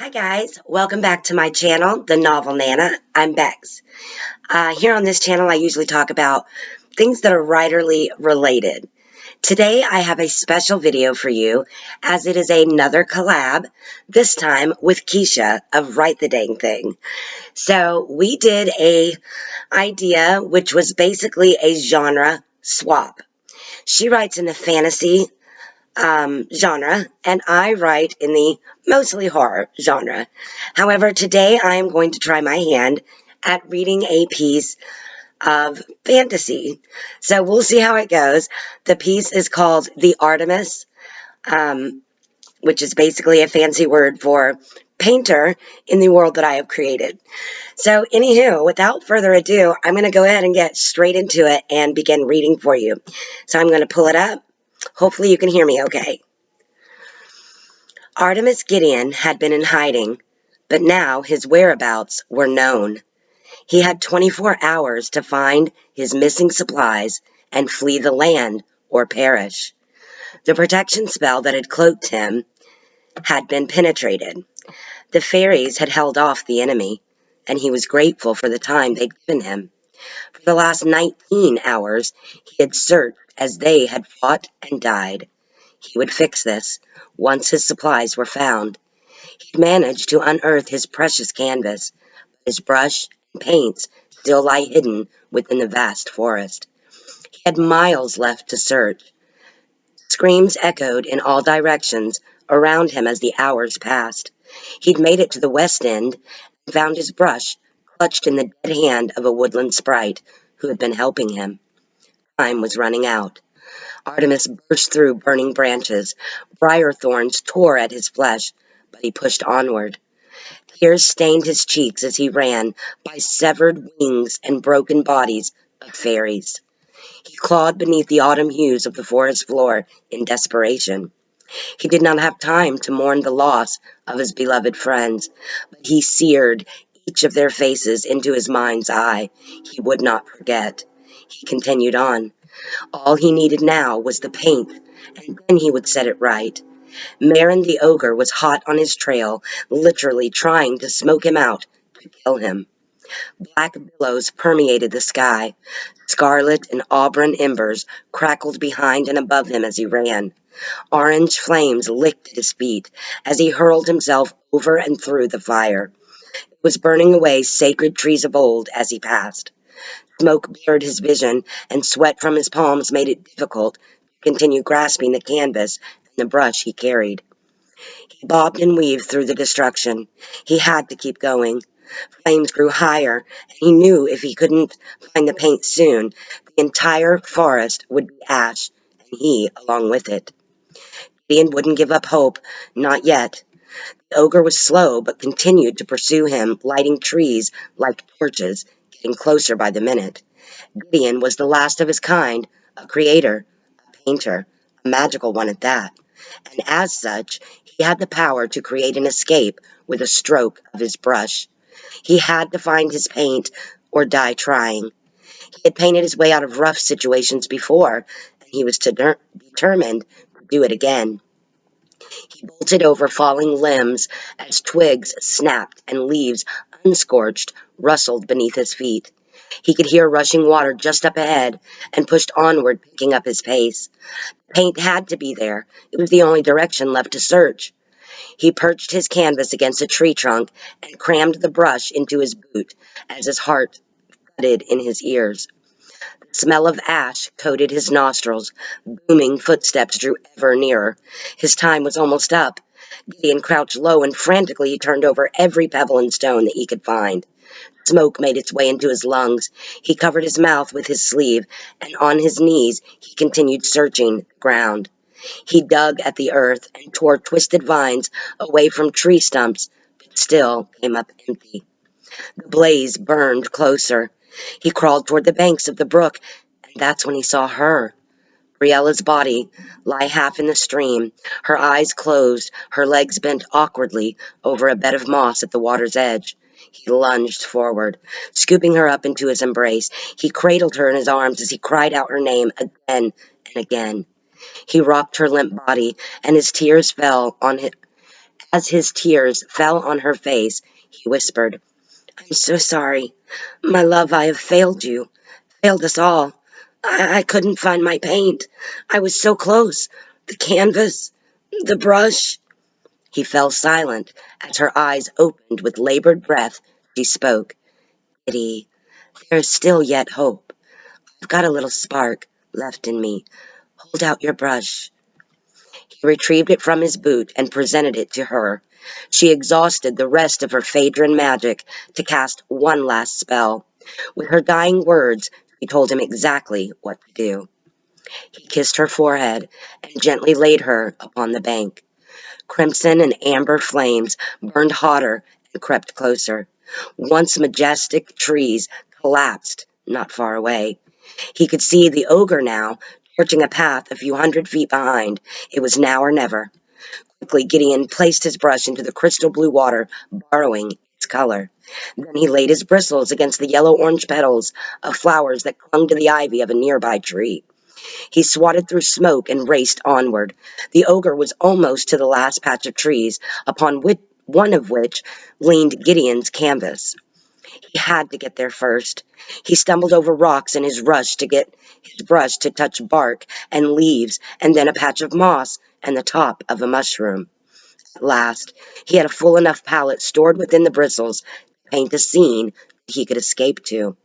Hi guys, welcome back to my channel, The Novel Nana. I'm Bex. Here on this channel I usually talk about things that are writerly related. Today I have a special video for you as it is another collab, this time with Kesha of Write the Dang Thing. So we did a idea which was basically a genre swap. She writes in the fantasy genre, and I write in the mostly horror genre. However, today I am going to try my hand at reading a piece of fantasy. So we'll see how it goes. The piece is called The Artemis, um, which is basically a fancy word for painter in the world that I have created. So, anywho, without further ado, I'm going to go ahead and get straight into it and begin reading for you. So, I'm going to pull it up. Hopefully, you can hear me okay. Artemis Gideon had been in hiding, but now his whereabouts were known. He had 24 hours to find his missing supplies and flee the land or perish. The protection spell that had cloaked him had been penetrated. The fairies had held off the enemy, and he was grateful for the time they'd given him. For the last 19 hours, he had searched as they had fought and died. He would fix this once his supplies were found. He'd managed to unearth his precious canvas, but his brush and paints still lie hidden within the vast forest. He had miles left to search. Screams echoed in all directions around him as the hours passed. He'd made it to the west end and found his brush clutched in the dead hand of a woodland sprite who had been helping him. Time was running out. Artemis burst through burning branches. Briar thorns tore at his flesh, but he pushed onward. Tears stained his cheeks as he ran by severed wings and broken bodies of fairies. He clawed beneath the autumn hues of the forest floor in desperation. He did not have time to mourn the loss of his beloved friends, but he seared each of their faces into his mind's eye. He would not forget. He continued on. All he needed now was the paint, and then he would set it right. Marin the ogre was hot on his trail, literally trying to smoke him out, to kill him. Black billows permeated the sky. Scarlet and auburn embers crackled behind and above him as he ran. Orange flames licked at his feet as he hurled himself over and through the fire. It was burning away sacred trees of old as he passed. Smoke blurred his vision, and sweat from his palms made it difficult to continue grasping the canvas and the brush he carried. He bobbed and weaved through the destruction. He had to keep going. Flames grew higher, and he knew if he couldn't find the paint soon, the entire forest would be ash, and he along with it. Gideon wouldn't give up hope, not yet. The ogre was slow, but continued to pursue him, lighting trees like torches, getting closer by the minute. Gideon was the last of his kind, a creator, a painter, a magical one at that. And as such, he had the power to create an escape with a stroke of his brush. He had to find his paint or die trying. He had painted his way out of rough situations before, and he was determined to do it again. He bolted over falling limbs as twigs snapped and leaves, unscorched, rustled beneath his feet. He could hear rushing water just up ahead and pushed onward, picking up his pace. Paint had to be there. It was the only direction left to search. He perched his canvas against a tree trunk and crammed the brush into his boot as his heart thudded in his ears. The smell of ash coated his nostrils. Booming footsteps drew ever nearer. His time was almost up. Gideon crouched low and frantically he turned over every pebble and stone that he could find. Smoke made its way into his lungs. He covered his mouth with his sleeve, and on his knees he continued searching the ground. He dug at the earth and tore twisted vines away from tree stumps, but still came up empty. The blaze burned closer. He crawled toward the banks of the brook, and that's when he saw her. Briella's body lie half in the stream, her eyes closed, her legs bent awkwardly over a bed of moss at the water's edge. He lunged forward, scooping her up into his embrace. He cradled her in his arms as he cried out her name again and again. He rocked her limp body, and his tears fell on his, As his tears fell on her face, he whispered, "I'm so sorry. My love, I have failed you, failed us all. I couldn't find my paint. I was so close. The canvas, the brush." He fell silent as her eyes opened with labored breath. She spoke, "Kitty, there is still yet hope. I've got a little spark left in me. Hold out your brush." He retrieved it from his boot and presented it to her. She exhausted the rest of her Phaedron magic to cast one last spell. With her dying words, she told him exactly what to do. He kissed her forehead and gently laid her upon the bank. Crimson and amber flames burned hotter and crept closer. Once majestic trees collapsed not far away. He could see the ogre now, torching a path a few hundred feet behind. It was now or never. Quickly, Gideon placed his brush into the crystal blue water, borrowing its color. Then he laid his bristles against the yellow-orange petals of flowers that clung to the ivy of a nearby tree. He swatted through smoke and raced onward. The ogre was almost to the last patch of trees, upon one of which leaned Gideon's canvas. He had to get there first. He stumbled over rocks in his rush to get his brush to touch bark and leaves, and then a patch of moss and the top of a mushroom. At last, he had a full enough palette stored within the bristles to paint a scene he could escape to.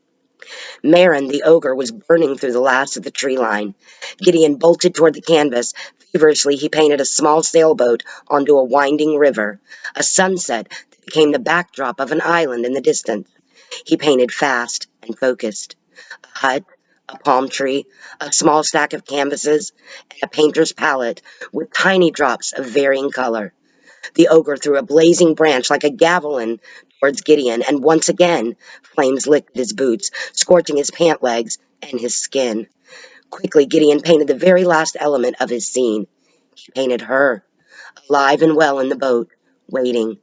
Marin, the ogre, was burning through the last of the tree line. Gideon bolted toward the canvas. Feverishly, he painted a small sailboat onto a winding river, a sunset that became the backdrop of an island in the distance. He painted fast and focused. A hut, a palm tree, a small stack of canvases, and a painter's palette with tiny drops of varying color. The ogre threw a blazing branch like a javelin towards Gideon, and once again flames licked his boots, scorching his pant legs and his skin. Quickly, Gideon painted the very last element of his scene. He painted her, alive and well in the boat, waiting.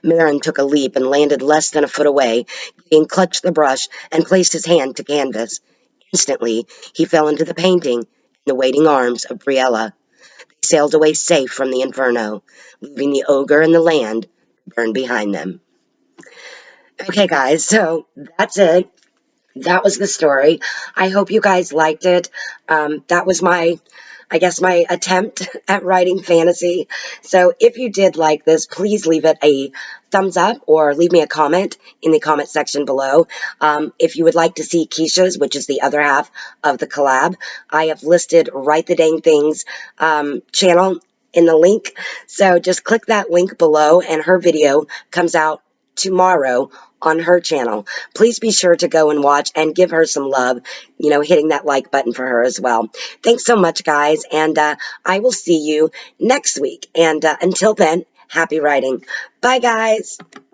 Marin took a leap and landed less than a foot away. Gideon clutched the brush and placed his hand to canvas. Instantly, he fell into the painting in the waiting arms of Briella. They sailed away safe from the inferno, leaving the ogre and the land to burn behind them. Okay, guys, so that's it. That was the story. I hope you guys liked it. That was my attempt at writing fantasy. So if you did like this, please leave it a thumbs up or leave me a comment in the comment section below. If you would like to see Kesha's, which is the other half of the collab, I have listed Write the Dang Things channel in the link. So just click that link below and her video comes out tomorrow on her channel. Please be sure to go and watch and give her some love, hitting that like button for her as well. Thanks so much, guys, and I will see you next week. And until then, happy writing. Bye, guys.